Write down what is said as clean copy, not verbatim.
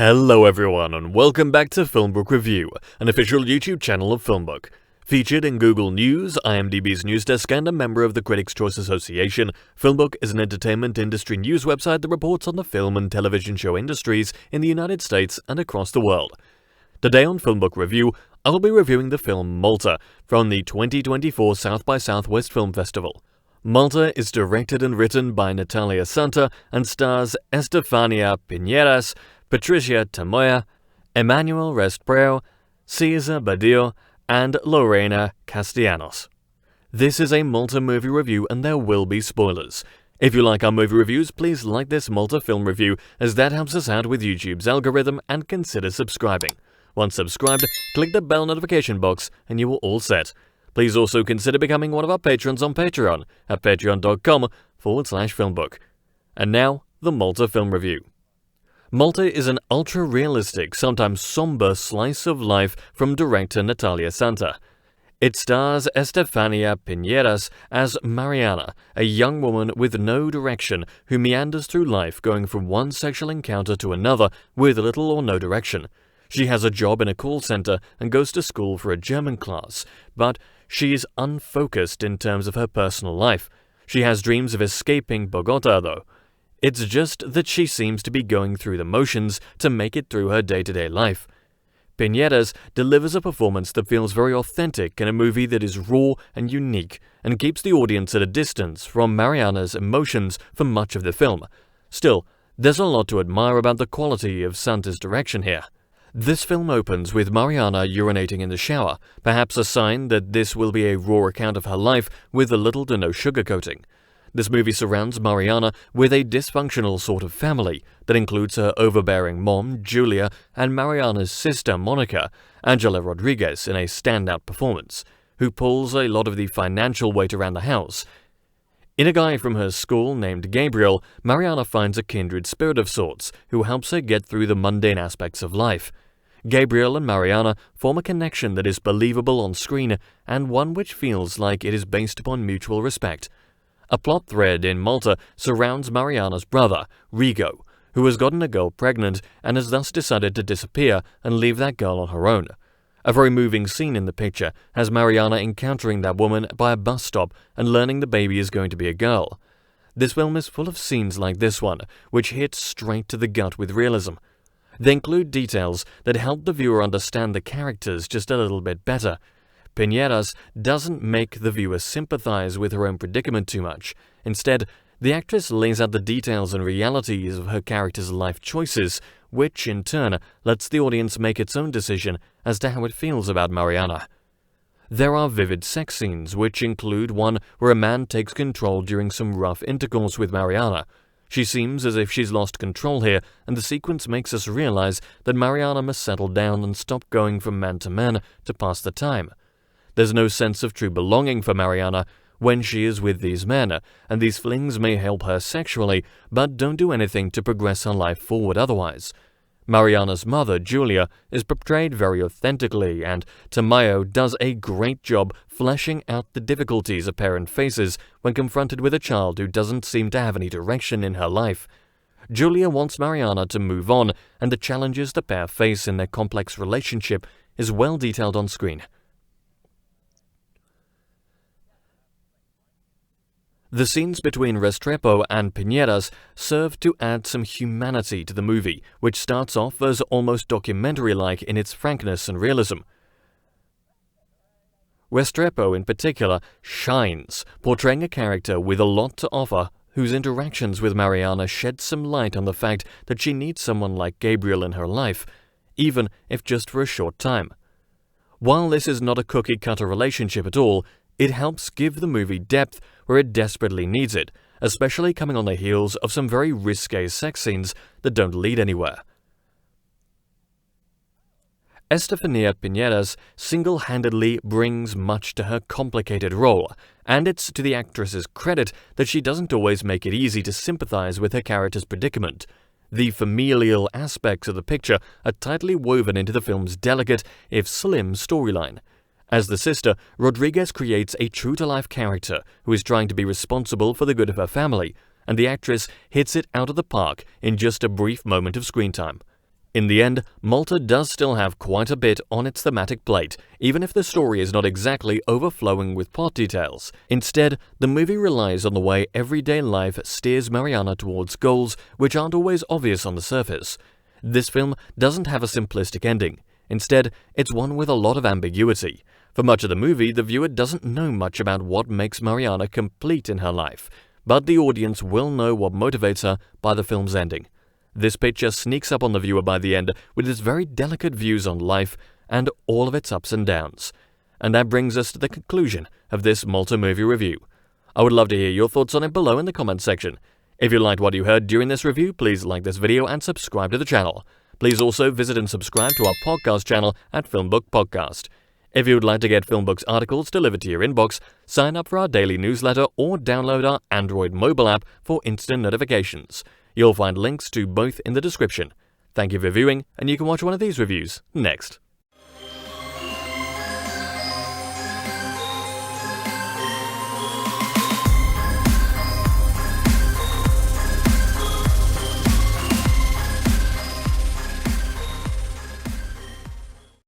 Hello everyone and welcome back to FilmBook Review, an official YouTube channel of FilmBook. Featured in Google News, IMDb's news desk and a member of the Critics' Choice Association, FilmBook is an entertainment industry news website that reports on the film and television show industries in the United States and across the world. Today on FilmBook Review, I will be reviewing the film Malta from the 2024 South by Southwest Film Festival. Malta is directed and written by Natalia Santa and stars Estefania Piñeras, Patricia Tamoya, Emmanuel Restpreo, Cesar Badillo, and Lorena Castellanos. This is a Malta movie review and there will be spoilers. If you like our movie reviews, please like this Malta film review as that helps us out with YouTube's algorithm, and consider subscribing. Once subscribed, click the bell notification box and you are all set. Please also consider becoming one of our patrons on Patreon at patreon.com/filmbook. And now, the Malta film review. Malta is an ultra-realistic, sometimes somber slice of life from director Natalia Santa. It stars Estefania Piñeras as Mariana, a young woman with no direction who meanders through life going from one sexual encounter to another with little or no direction. She has a job in a call center and goes to school for a German class, but she is unfocused in terms of her personal life. She has dreams of escaping Bogota, though. It's just that she seems to be going through the motions to make it through her day-to-day life. Piñeras delivers a performance that feels very authentic in a movie that is raw and unique and keeps the audience at a distance from Mariana's emotions for much of the film. Still, there's a lot to admire about the quality of Santa's direction here. This film opens with Mariana urinating in the shower, perhaps a sign that this will be a raw account of her life with little to no sugarcoating. This movie surrounds Mariana with a dysfunctional sort of family that includes her overbearing mom, Julia, and Mariana's sister, Monica, Angela Rodriguez, in a standout performance, who pulls a lot of the financial weight around the house. In a guy from her school named Gabriel, Mariana finds a kindred spirit of sorts who helps her get through the mundane aspects of life. Gabriel and Mariana form a connection that is believable on screen and one which feels like it is based upon mutual respect. A plot thread in Malta surrounds Mariana's brother, Rigo, who has gotten a girl pregnant and has thus decided to disappear and leave that girl on her own. A very moving scene in the picture has Mariana encountering that woman by a bus stop and learning the baby is going to be a girl. This film is full of scenes like this one, which hit straight to the gut with realism. They include details that help the viewer understand the characters just a little bit better. Piñeras doesn't make the viewer sympathize with her own predicament too much. Instead, the actress lays out the details and realities of her character's life choices, which in turn lets the audience make its own decision as to how it feels about Mariana. There are vivid sex scenes, which include one where a man takes control during some rough intercourse with Mariana. She seems as if she's lost control here, and the sequence makes us realize that Mariana must settle down and stop going from man to man to pass the time. There's no sense of true belonging for Mariana when she is with these men, and these flings may help her sexually, but don't do anything to progress her life forward otherwise. Mariana's mother, Julia, is portrayed very authentically, and Tamayo does a great job fleshing out the difficulties a parent faces when confronted with a child who doesn't seem to have any direction in her life. Julia wants Mariana to move on, and the challenges the pair face in their complex relationship is well detailed on screen. The scenes between Restrepo and Piñeras serve to add some humanity to the movie, which starts off as almost documentary-like in its frankness and realism. Restrepo, in particular, shines, portraying a character with a lot to offer, whose interactions with Mariana shed some light on the fact that she needs someone like Gabriel in her life, even if just for a short time. While this is not a cookie-cutter relationship at all, it helps give the movie depth where it desperately needs it, especially coming on the heels of some very risque sex scenes that don't lead anywhere. Estefania Piñeras single-handedly brings much to her complicated role, and it's to the actress's credit that she doesn't always make it easy to sympathize with her character's predicament. The familial aspects of the picture are tightly woven into the film's delicate, if slim, storyline. As the sister, Rodriguez creates a true-to-life character who is trying to be responsible for the good of her family, and the actress hits it out of the park in just a brief moment of screen time. In the end, Malta does still have quite a bit on its thematic plate, even if the story is not exactly overflowing with plot details. Instead, the movie relies on the way everyday life steers Mariana towards goals which aren't always obvious on the surface. This film doesn't have a simplistic ending. Instead, it's one with a lot of ambiguity. For much of the movie, the viewer doesn't know much about what makes Mariana complete in her life, but the audience will know what motivates her by the film's ending. This picture sneaks up on the viewer by the end with its very delicate views on life and all of its ups and downs. And that brings us to the conclusion of this Malta movie review. I would love to hear your thoughts on it below in the comments section. If you liked what you heard during this review, please like this video and subscribe to the channel. Please also visit and subscribe to our podcast channel at FilmBook Podcast. If you would like to get FilmBook's articles delivered to your inbox, sign up for our daily newsletter or download our Android mobile app for instant notifications. You'll find links to both in the description. Thank you for viewing, and you can watch one of these reviews next.